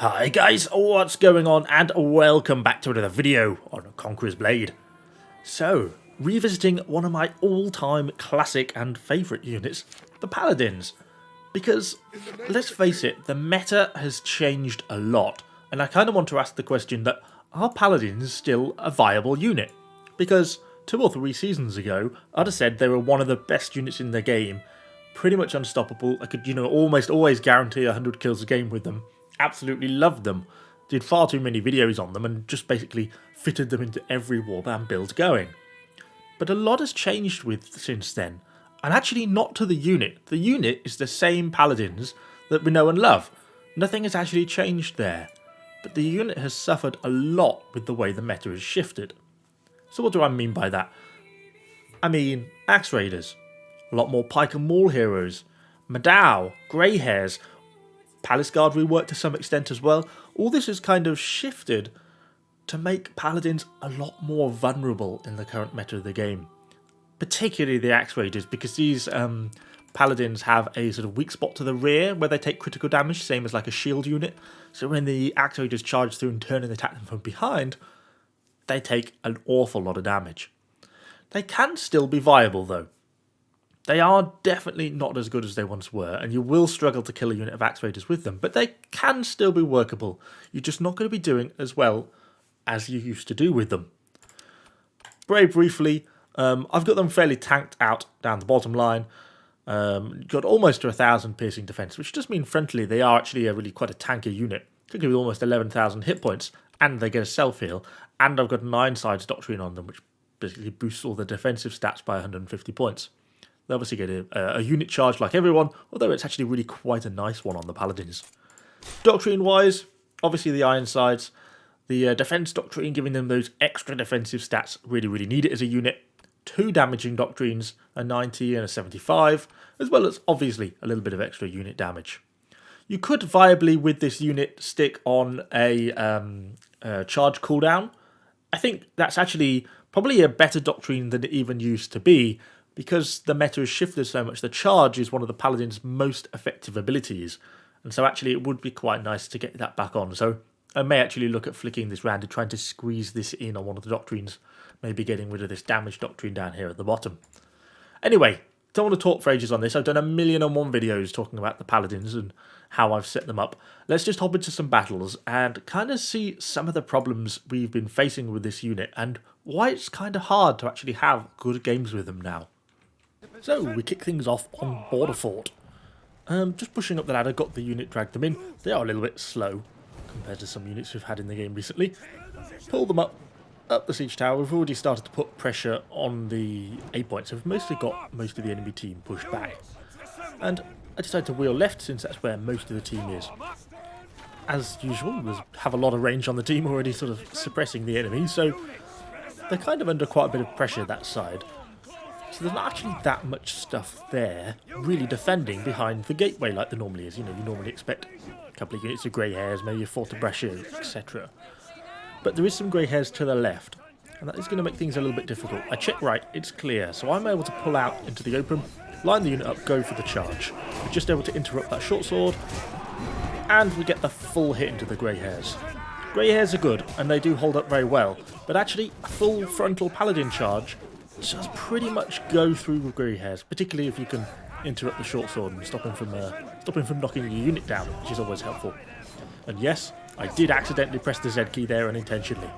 Hi guys, what's going on, and welcome back to another video on Conqueror's Blade. So, revisiting one of my all-time classic and favourite units, the Paladins. Because, let's face it, the meta has changed a lot, and I kind of want to ask the question that, are Paladins still a viable unit? Because 2 or 3 seasons ago, I'd have said they were one of the best units in the game, pretty much unstoppable. I could, almost always guarantee 100 kills a game with them. Absolutely loved them, did far too many videos on them and just basically fitted them into every warband build going. But a lot has changed since then, and actually not to the unit. The unit is the same Paladins that we know and love. Nothing has actually changed there, but the unit has suffered a lot with the way the meta has shifted. So what do I mean by that? I mean Axe Raiders, a lot more Pike and Maul heroes, Madao, Grey Hairs, Palace Guard reworked to some extent as well. All this has kind of shifted to make Paladins a lot more vulnerable in the current meta of the game. Particularly the Axe Raiders, because these Paladins have a sort of weak spot to the rear where they take critical damage, same as like a shield unit. So when the Axe Raiders charge through and turn and attack them from behind, they take an awful lot of damage. They can still be viable though. They are definitely not as good as they once were, and you will struggle to kill a unit of Axe Raiders with them, but they can still be workable. You're just not going to be doing as well as you used to do with them. Very briefly, I've got them fairly tanked out down the bottom line. Got almost to 1,000 piercing defense, which does mean frontally they are actually really quite a tanky unit, particularly with almost 11,000 hit points, and they get a self-heal, and I've got 9 sides doctrine on them, which basically boosts all the defensive stats by 150 points. They obviously get a unit charge like everyone, although it's actually really quite a nice one on the Paladins. Doctrine-wise, obviously the Iron Sides, the Defense Doctrine giving them those extra defensive stats, really need it as a unit. 2 damaging Doctrines, a 90 and a 75, as well as obviously a little bit of extra unit damage. You could viably with this unit stick on a charge cooldown. I think that's actually probably a better Doctrine than it even used to be, because the meta has shifted so much. The charge is one of the Paladin's most effective abilities, and so actually it would be quite nice to get that back on. So I may actually look at flicking this round and trying to squeeze this in on one of the Doctrines, maybe getting rid of this damage Doctrine down here at the bottom. Anyway, don't want to talk for ages on this. I've done 1,000,001 videos talking about the Paladins and how I've set them up. Let's just hop into some battles and kind of see some of the problems we've been facing with this unit and why it's kind of hard to actually have good games with them now. So, we kick things off on Border Fort. Just pushing up the ladder, got the unit, dragged them in. They are a little bit slow compared to some units we've had in the game recently. Pull them up the siege tower. We've already started to put pressure on the A points, so we've mostly got most of the enemy team pushed back. And I decided to wheel left since that's where most of the team is. As usual, we have a lot of range on the team already sort of suppressing the enemy, so they're kind of under quite a bit of pressure that side. So there's not actually that much stuff there really defending behind the gateway like there normally is. You normally expect a couple of units of Grey Hairs, maybe a Fort of Brashear, etc. But there is some Grey Hairs to the left, and that is going to make things a little bit difficult. I check right, it's clear, so I'm able to pull out into the open, line the unit up, go for the charge. We're just able to interrupt that short sword, and we get the full hit into the Grey Hairs. Grey Hairs are good, and they do hold up very well, but actually a full frontal Paladin charge just pretty much go through with Grey Hairs, particularly if you can interrupt the short sword and stop him from knocking your unit down, which is always helpful. And yes, I did accidentally press the Z key there unintentionally.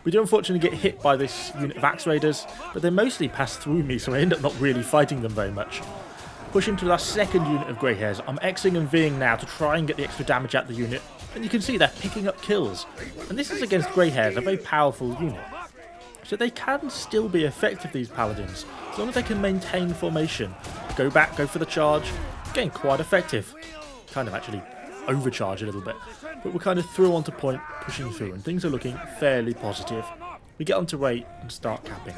We do unfortunately get hit by this unit of Axe Raiders, but they mostly pass through me, so I end up not really fighting them very much. Pushing to the second unit of Grey Hairs, I'm Xing and Ving now to try and get the extra damage out the unit, and you can see they're picking up kills. And this is against Grey Hairs, a very powerful unit. So they can still be effective, these Paladins, as long as they can maintain formation. Go back, go for the charge, getting quite effective. Kind of actually overcharge a little bit, but we're kind of through onto point, pushing through, and things are looking fairly positive. We get onto rate and start capping.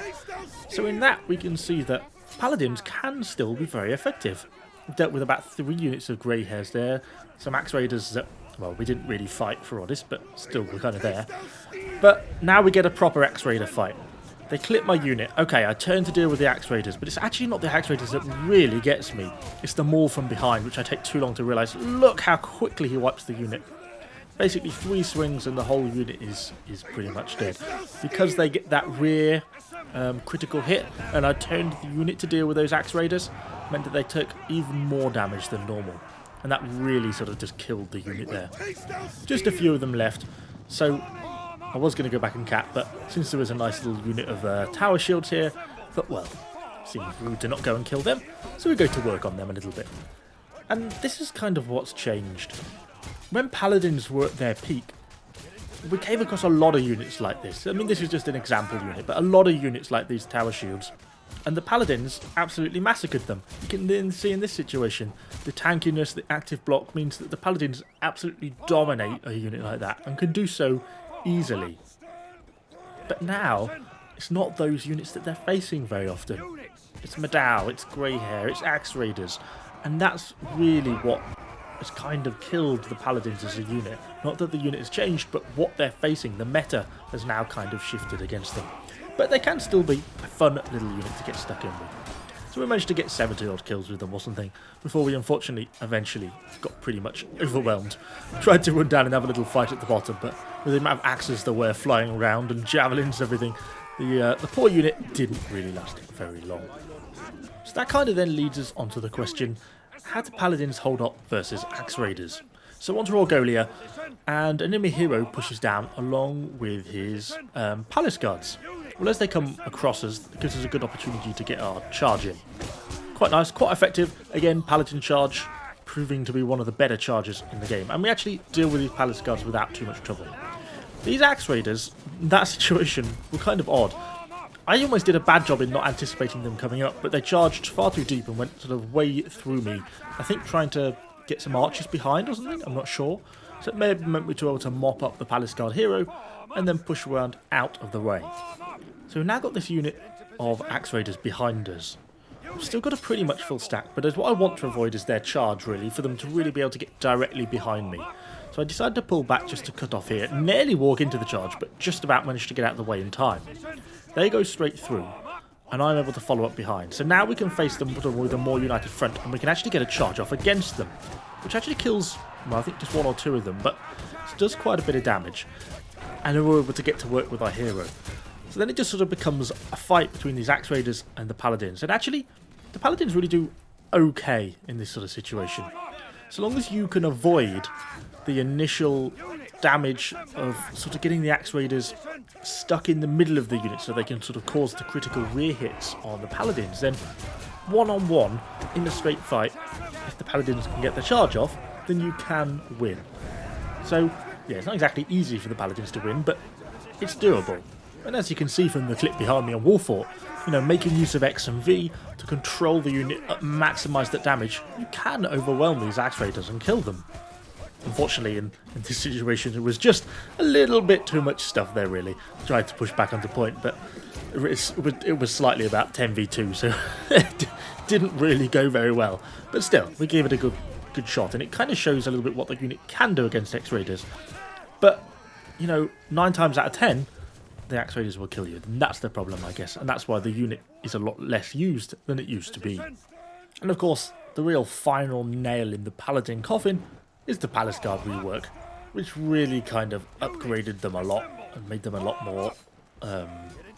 So in that we can see that Paladins can still be very effective. We've dealt with about 3 units of Grey Hairs there, some Axe Raiders that, well, we didn't really fight for honest, but still we're kind of there. But now we get a proper Axe Raider fight. They clip my unit. Okay, I turn to deal with the Axe Raiders, but it's actually not the Axe Raiders that really gets me. It's the Maul from behind, which I take too long to realise. Look how quickly he wipes the unit. Basically 3 swings and the whole unit is pretty much dead. Because they get that rear critical hit, and I turned the unit to deal with those axe raiders, meant that they took even more damage than normal. And that really sort of just killed the unit there. Just a few of them left, so I was going to go back and cap, but since there was a nice little unit of tower shields here, I thought, well, seems rude to not go and kill them, so we go to work on them a little bit. And this is kind of what's changed. When Paladins were at their peak, we came across a lot of units like this. I mean, this is just an example unit, but a lot of units like these tower shields. And the Paladins absolutely massacred them. You can then see in this situation, the tankiness, the active block means that the Paladins absolutely dominate a unit like that and can do so easily. But now, it's not those units that they're facing very often. It's Madao, it's Greyhair, it's Axe Raiders, and that's really what has kind of killed the Paladins as a unit. Not that the unit has changed, but what they're facing, the meta, has now kind of shifted against them. But they can still be a fun little unit to get stuck in with. So we managed to get 70 odd kills with them or something, before we unfortunately eventually got pretty much overwhelmed. Tried to run down and have a little fight at the bottom, but with the amount of axes there were flying around and javelins and everything, the poor unit didn't really last very long. So that kind of then leads us onto the question, how do Paladins hold up versus Axe Raiders? So onto Orgolia, and an enemy hero pushes down along with his Palace Guards. Well, as they come across us, it gives us a good opportunity to get our charge in. Quite nice, quite effective. Again, Paladin charge, proving to be one of the better charges in the game. And we actually deal with these Palace Guards without too much trouble. These Axe Raiders, that situation, were kind of odd. I almost did a bad job in not anticipating them coming up, but they charged far too deep and went sort of way through me. I think trying to get some archers behind or something, I'm not sure. So it may have meant me to be able to mop up the Palace Guard hero and then push around out of the way. So we've now got this unit of Axe Raiders behind us. We've still got a pretty much full stack, but what I want to avoid is their charge really, for them to really be able to get directly behind me. So I decided to pull back just to cut off here, nearly walk into the charge, but just about managed to get out of the way in time. They go straight through, and I'm able to follow up behind. So now we can face them with a more united front, and we can actually get a charge off against them, which actually kills, well, I think just 1 or 2 of them, but it does quite a bit of damage. And then we're able to get to work with our hero. So then it just sort of becomes a fight between these Axe Raiders and the Paladins. And actually, the Paladins really do okay in this sort of situation. So long as you can avoid the initial damage of sort of getting the Axe Raiders stuck in the middle of the unit so they can sort of cause the critical rear hits on the Paladins, then one-on-one in a straight fight, if the Paladins can get the charge off, then you can win. So, yeah, it's not exactly easy for the Paladins to win, but it's doable. And as you can see from the clip behind me on Warfort, you know, making use of X and V to control the unit, maximise that damage, you can overwhelm these Axe Raiders and kill them. Unfortunately, in this situation, it was just a little bit too much stuff there, really. Tried to push back onto point, but it was slightly about 10v2, so it didn't really go very well. But still, we gave it a good shot, and it kind of shows a little bit what the unit can do against X Raiders. But, you know, 9 times out of 10, the Axe Raiders will kill you, and that's the problem, I guess, and that's why the unit is a lot less used than it used to be. And of course, the real final nail in the Paladin coffin is the Palace Guard rework, which really kind of upgraded them a lot and made them a lot more of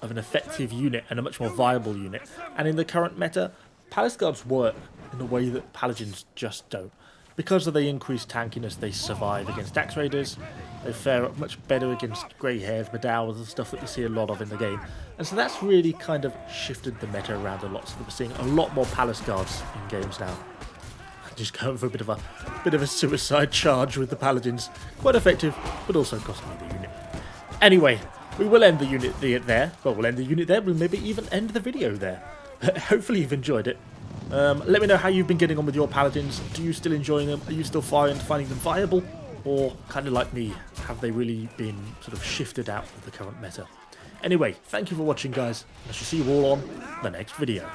an effective unit and a much more viable unit. And in the current meta, Palace Guards work in a way that Paladins just don't. Because of the increased tankiness, they survive against Axe Raiders, they fare up much better against grey hairs, Madawas and stuff that we see a lot of in the game. And so that's really kind of shifted the meta around a lot, so that we're seeing a lot more Palace Guards in games now. Just going for a bit of a suicide charge with the Paladins. Quite effective, but also cost me the unit. Anyway, we will end the unit there. Well, we'll end the unit there. We'll maybe even end the video there. Hopefully you've enjoyed it. Let me know how you've been getting on with your Paladins. Do you still enjoy them? Are you still finding them viable? Or, kind of like me, have they really been sort of shifted out of the current meta? Anyway, thank you for watching, guys. I shall see you all on the next video.